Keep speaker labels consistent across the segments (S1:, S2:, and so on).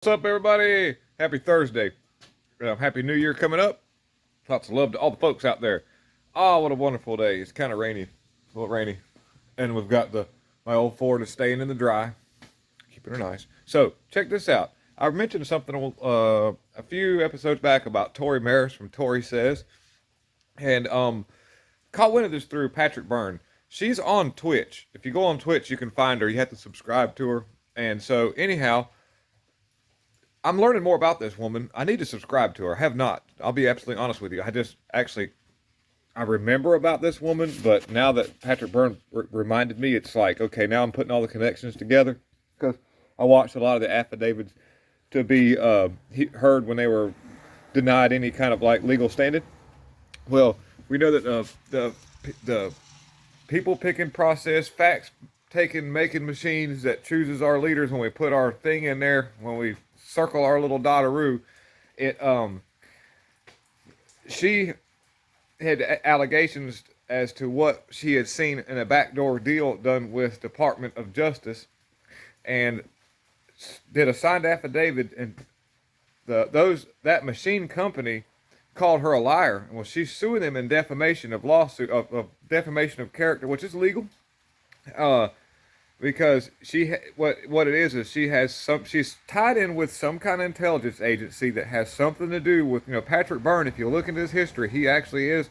S1: What's up, everybody? Happy Thursday. Happy New Year coming up. Lots of love to all the folks out there. Oh, what a wonderful day. It's kind of rainy. A little rainy. And we've got my old Ford is staying in the dry. Keeping her nice. So, check this out. I mentioned something a few episodes back about Tory Marris from Tory Says. And caught wind of this through Patrick Byrne. She's on Twitch. If you go on Twitch, you can find her. You have to subscribe to her. And so, anyhow, I'm learning more about this woman. I need to subscribe to her. I have not. I'll be absolutely honest with you. I remember about this woman, but now that Patrick Byrne reminded me, it's like, okay, now I'm putting all the connections together. Because I watched a lot of the affidavits to be heard when they were denied any kind of like legal standing. Well, we know that the people picking process, facts taking, making machines that chooses our leaders when we put our thing in there, when we circle our little dot-a-roo, she had allegations as to what she had seen in a backdoor deal done with Department of Justice, and did a signed affidavit, and that machine company called her a liar. Well, she's suing them in defamation of defamation of character, which is legal. Because what it is she's tied in with some kind of intelligence agency that has something to do with, Patrick Byrne. If you look into his history, he actually is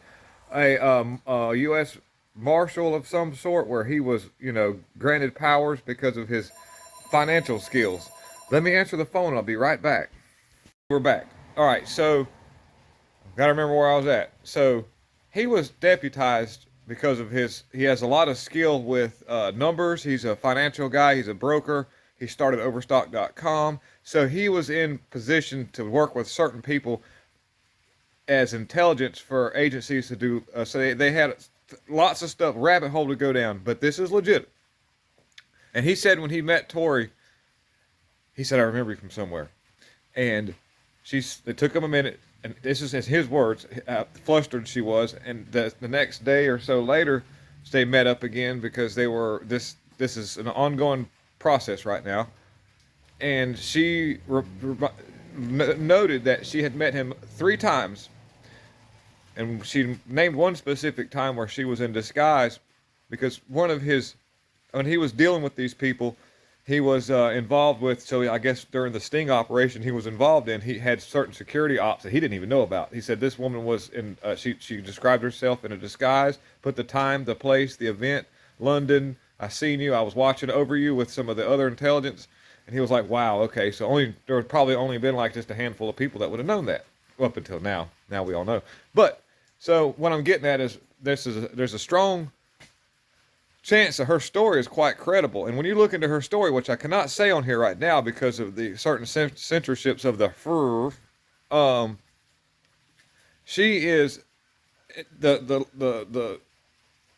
S1: a U.S. Marshal of some sort, where he was, granted powers because of his financial skills. Let me answer the phone. I'll be right back. We're back. All right, so gotta remember where I was at. So he was deputized because of he has a lot of skill with numbers. He's a financial guy. He's a broker. He started Overstock.com. So he was in position to work with certain people as intelligence for agencies to do. So they had lots of stuff, rabbit hole to go down. But this is legit. And he said when he met Tory, he said, I remember you from somewhere. And it took him a minute. And this is his words, flustered she was. And the next day or so later, they met up again because this is an ongoing process right now. And she noted that she had met him 3 times. And she named one specific time where she was in disguise because when he was dealing with these people, he was involved with, so I guess during the sting operation he was involved in, he had certain security ops that he didn't even know about. He said this woman was in, she described herself in a disguise, put the time, the place, the event, London, I seen you, I was watching over you with some of the other intelligence. And he was like, wow, okay, so there would probably only been like just a handful of people that would have known that up until now. Now we all know. But, so what I'm getting at is there's a strong chance that her story is quite credible. And when you look into her story, which I cannot say on here right now because of the certain censorships of the she is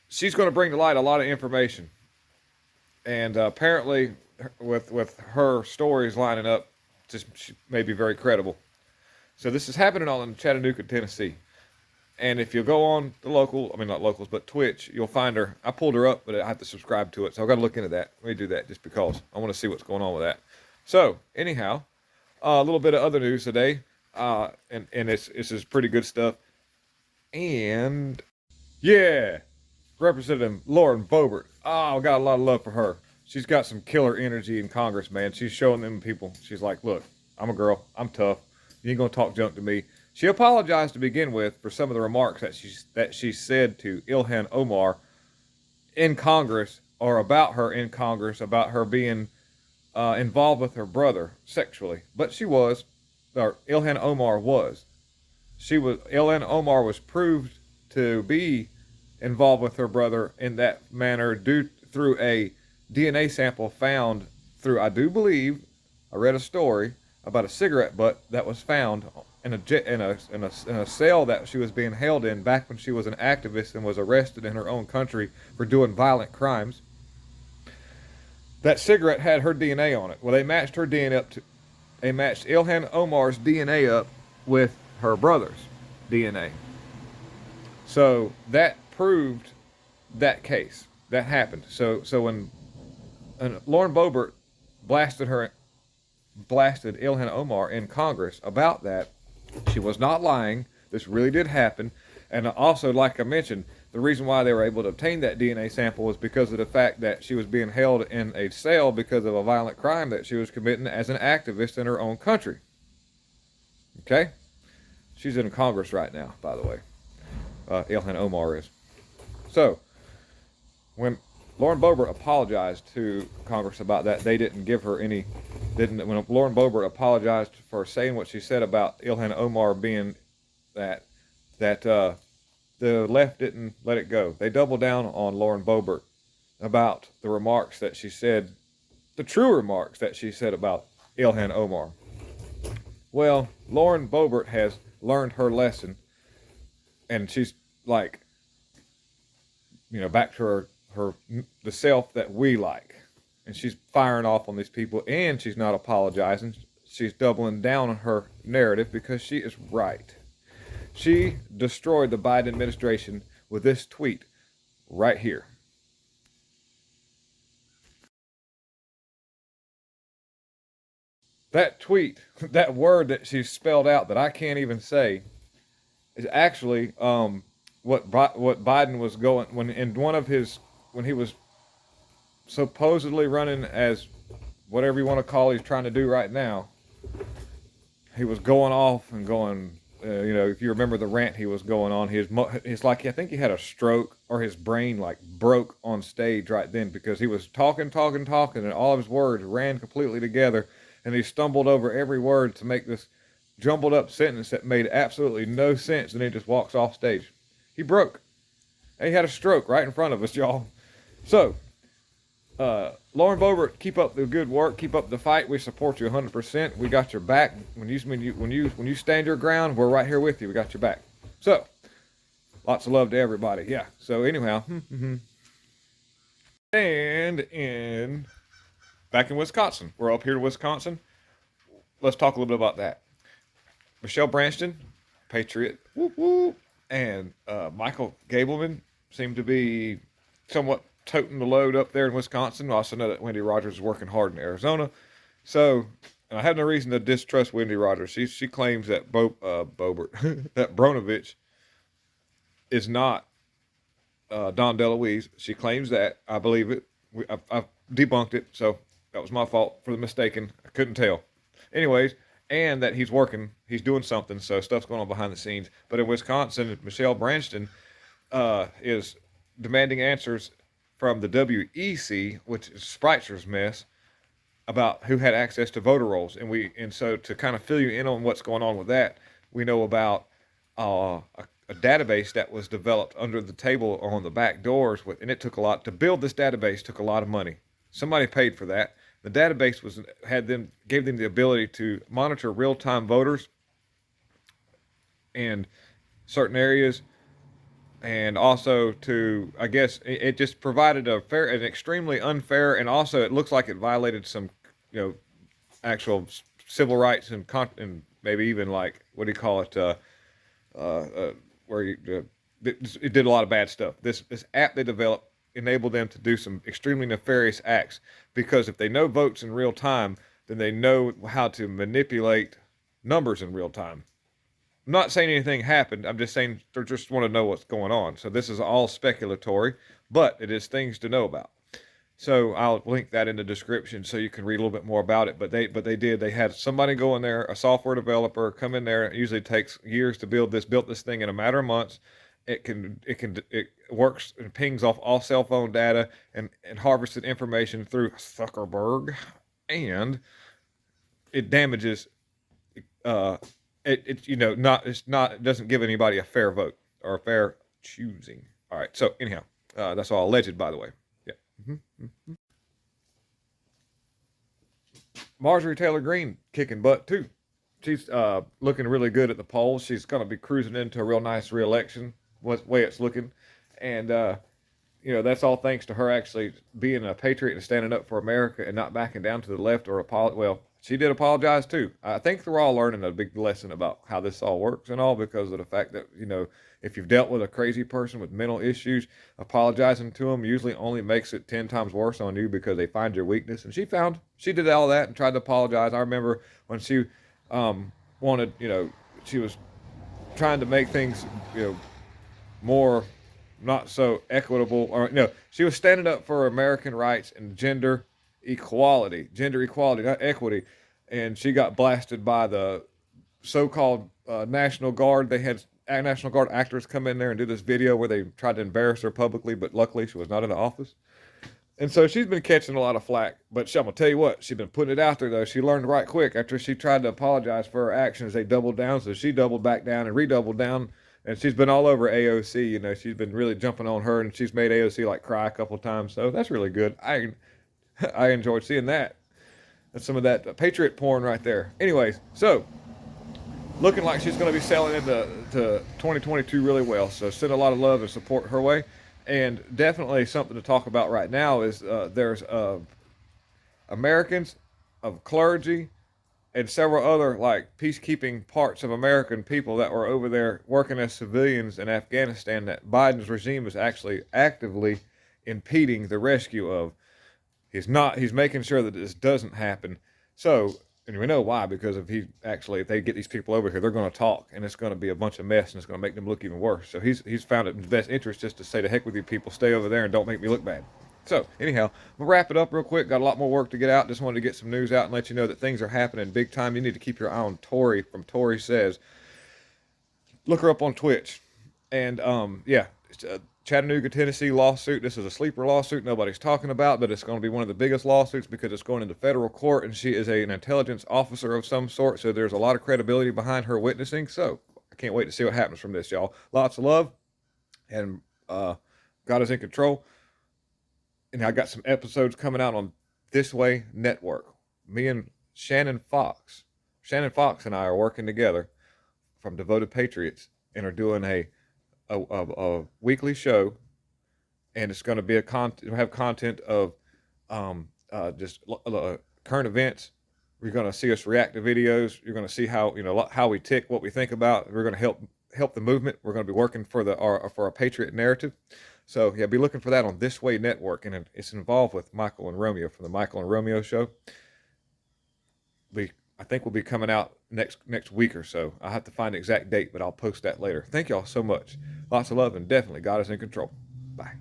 S1: she's going to bring to light a lot of information. And apparently with her stories lining up, she may be very credible. So this is happening all in Chattanooga, Tennessee. And if you go on the not locals, but Twitch, you'll find her. I pulled her up, but I have to subscribe to it. So I've got to look into that. Let me do that just because I want to see what's going on with that. So anyhow, a little bit of other news today. And this is pretty good stuff. And yeah, Representative Lauren Boebert. Oh, I got a lot of love for her. She's got some killer energy in Congress, man. She's showing them people. She's like, look, I'm a girl. I'm tough. You ain't going to talk junk to me. She apologized to begin with for some of the remarks that she said to Ilhan Omar in Congress, or about her in Congress, about her being involved with her brother sexually. But Ilhan Omar was. Ilhan Omar was proved to be involved with her brother in that manner through a DNA sample found through, I do believe, I read a story about a cigarette butt that was found in a cell that she was being held in back when she was an activist and was arrested in her own country for doing violent crimes. That cigarette had her DNA on it. Well, they matched her DNA they matched Ilhan Omar's DNA up with her brother's DNA. So that proved that case. That happened. So when Lauren Boebert blasted her blasted Ilhan Omar in Congress about that. She was not lying. This really did happen. And also, like I mentioned, the reason why they were able to obtain that DNA sample was because of the fact that she was being held in a cell because of a violent crime that she was committing as an activist in her own country. Okay? She's in Congress right now, by the way. Ilhan Omar is. So, when Lauren Boebert apologized to Congress about that, they didn't give her any. When Lauren Boebert apologized for saying what she said about Ilhan Omar being that the left didn't let it go. They doubled down on Lauren Boebert about the remarks that she said, the true remarks that she said about Ilhan Omar. Well, Lauren Boebert has learned her lesson, and she's like, back to the self that we like. And she's firing off on these people, and she's not apologizing. She's doubling down on her narrative because she is right. She destroyed the Biden administration with this tweet right here. That tweet, that word that she spelled out that I can't even say, is actually what Biden was going when he was supposedly running as whatever you want to call he's trying to do right now. He was going off and going, if you remember the rant he was going on, he's like, I think he had a stroke or his brain like broke on stage right then because he was talking, and all of his words ran completely together, and he stumbled over every word to make this jumbled up sentence that made absolutely no sense, and he just walks off stage. He broke. And he had a stroke right in front of us, y'all. So, Lauren Boebert, keep up the good work, keep up the fight. We support you 100%. We got your back. When you stand your ground, we're right here with you. We got your back. So, lots of love to everybody. Yeah. So anyhow, and back in Wisconsin, we're up here in Wisconsin. Let's talk a little bit about that. Michelle Branchton, Patriot, whoop whoop, and Michael Gableman seem to be somewhat toting the load up there in Wisconsin. I also know that Wendy Rogers is working hard in Arizona. So I have no reason to distrust Wendy Rogers. She claims that Boebert, that Bronovich is not Don DeLuise. She claims that. I believe it. I've debunked it, so that was my fault for the mistaken. I couldn't tell. Anyways, and that he's doing something, so stuff's going on behind the scenes. But in Wisconsin, Michelle Branchton is demanding answers from the WEC, which is Spritzer's mess, about who had access to voter rolls. And so to kind of fill you in on what's going on with that, we know about a database that was developed under the table on the back doors, and it took a lot to build this database. Took a lot of money. Somebody paid for that. The database gave them the ability to monitor real-time voters in certain areas, and also to, I guess, it just provided an extremely unfair, and also it looks like it violated some, actual civil rights and maybe even like, what do you call it, where it did a lot of bad stuff. This app they developed enabled them to do some extremely nefarious acts, because if they know votes in real time, then they know how to manipulate numbers in real time. I'm not saying anything happened. I'm just saying they just want to know what's going on. So this is all speculatory, but it is things to know about. So I'll link that in the description so you can read a little bit more about it. But they had somebody go in there, a software developer come in there. It usually takes years to built this thing in a matter of months. It works and pings off all cell phone data and harvested information through Zuckerberg, and it damages it doesn't give anybody a fair vote or a fair choosing. All right. So anyhow, that's all alleged, by the way. Yeah. Marjorie Taylor Greene kicking butt too. She's looking really good at the polls. She's going to be cruising into a real nice reelection. Way it's looking, and that's all thanks to her actually being a patriot and standing up for America and not backing down to the left or she did apologize too. I think they're all learning a big lesson about how this all works and all, because of the fact that, if you've dealt with a crazy person with mental issues, apologizing to them usually only makes it 10 times worse on you, because they find your weakness. And she did all that and tried to apologize. I remember when she wanted, she was trying to make things, more not so equitable, or she was standing up for American rights and gender equality, not equity. And she got blasted by the so-called National Guard. They had National Guard actors come in there and do this video where they tried to embarrass her publicly, but luckily she was not in the office. And so she's been catching a lot of flack, but I'm gonna tell you what, she's been putting it out there though. She learned right quick after she tried to apologize for her actions. They doubled down, so she doubled back down and redoubled down, and she's been all over AOC. She's been really jumping on her, and she's made AOC like cry a couple of times. So that's really good. I enjoyed seeing that. That's some of that patriot porn right there. Anyways, so looking like she's going to be selling into 2022 really well. So send a lot of love and support her way. And definitely something to talk about right now is there's Americans of clergy and several other like peacekeeping parts of American people that were over there working as civilians in Afghanistan that Biden's regime is actually actively impeding the rescue of. He's making sure that this doesn't happen. So, and we know why, because if they get these people over here, they're going to talk, and it's going to be a bunch of mess, and it's going to make them look even worse. So he's found it in his best interest just to say, to heck with you people, stay over there and don't make me look bad. So anyhow, we'll wrap it up real quick. Got a lot more work to get out. Just wanted to get some news out and let you know that things are happening big time. You need to keep your eye on Tory from Tory Says. Look her up on Twitch. And Chattanooga, Tennessee lawsuit. This is a sleeper lawsuit nobody's talking about, but it's going to be one of the biggest lawsuits because it's going into federal court, and she is an intelligence officer of some sort, so there's a lot of credibility behind her witnessing. So I can't wait to see what happens from this, y'all. Lots of love, and God is in control. And I got some episodes coming out on This Way Network. Me and Shannon Fox and I are working together from Devoted Patriots and are doing a weekly show, and it's going to be have content of just current events. You're going to see us react to videos. You're going to see how we tick, what we think about. We're going to help the movement. We're going to be working for a patriot narrative. So yeah, be looking for that on This Way Network, and it's involved with Michael and Romeo from the Michael and Romeo show. I think we'll be coming out next week or so. I'll have to find the exact date, but I'll post that later. Thank y'all so much. Lots of love, and definitely God is in control. Bye.